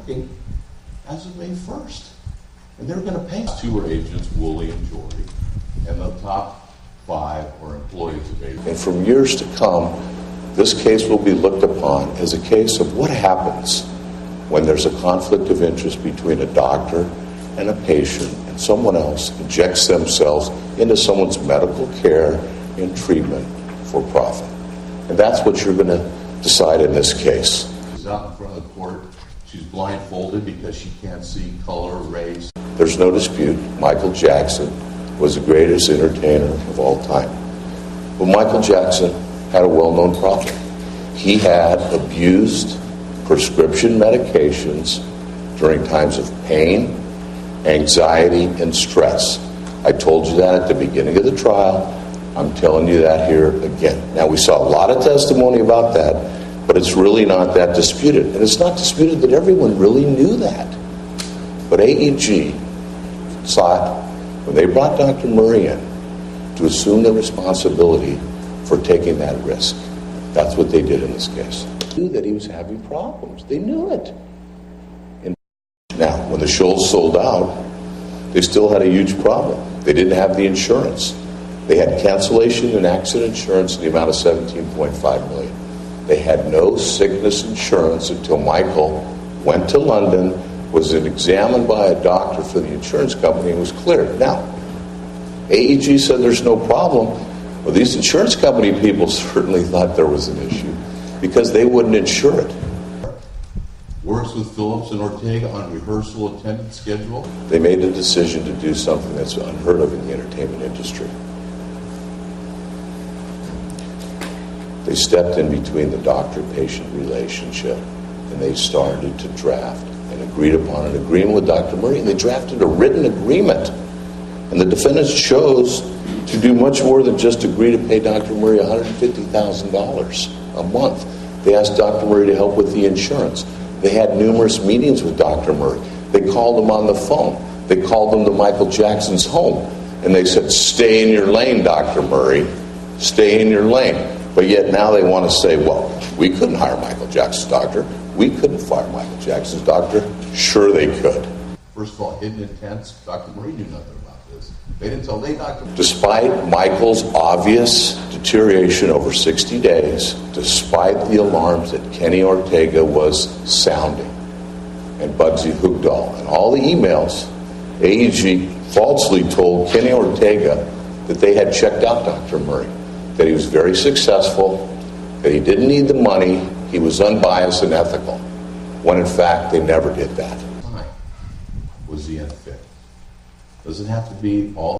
working as of May 1st. And they're going to pay us. Two are agents, Woolley and Jory, and the top 5 are employees of agents. And from years to come, this case will be looked upon as a case of what happens when there's a conflict of interest between a doctor and a patient, and someone else injects themselves into someone's medical care and treatment for profit. And that's what you're going to decide in this case. She's out in front of the court. She's blindfolded because she can't see color, race. There's no dispute. Michael Jackson was the greatest entertainer of all time. But Michael Jackson had a well-known problem. He had abused prescription medications during times of pain, anxiety, and stress. I told you that at the beginning of the trial. I'm telling you that here again. Now, we saw a lot of testimony about that, but it's really not that disputed. And it's not disputed that everyone really knew that. But AEG sought, when they brought Dr. Murray in, to assume the responsibility for taking that risk. That's what they did in this case. They knew that he was having problems. They knew it. And now, when the Shoals sold out, they still had a huge problem. They didn't have the insurance. They had cancellation and accident insurance in the amount of $17.5 million. They had no sickness insurance until Michael went to London, was examined by a doctor for the insurance company, and was cleared. Now, AEG said there's no problem. Well, these insurance company people certainly thought there was an issue because they wouldn't insure it. Works with Phillips and Ortega on rehearsal attendance schedule. They made a decision to do something that's unheard of in the entertainment industry. They stepped in between the doctor-patient relationship, and they started to draft and agreed upon an agreement with Dr. Murray, and they drafted a written agreement. And the defendants chose to do much more than just agree to pay Dr. Murray $150,000 a month. They asked Dr. Murray to help with the insurance. They had numerous meetings with Dr. Murray. They called him on the phone. They called him to Michael Jackson's home. And they said, stay in your lane, Dr. Murray. Stay in your lane. But yet now they want to say, well, we couldn't hire Michael Jackson's doctor. We couldn't fire Michael Jackson's doctor. Sure they could. First of all, hidden intents. Dr. Murray knew nothing about this. They didn't tell Dr. Despite Michael's obvious deterioration over 60 days, despite the alarms that Kenny Ortega was sounding, and Bugsy Hugdahl, and all the emails, AEG falsely told Kenny Ortega that they had checked out Dr. Murray, that he was very successful, that he didn't need the money, he was unbiased and ethical, when in fact they never did that. Was he unfit? Does it have to be all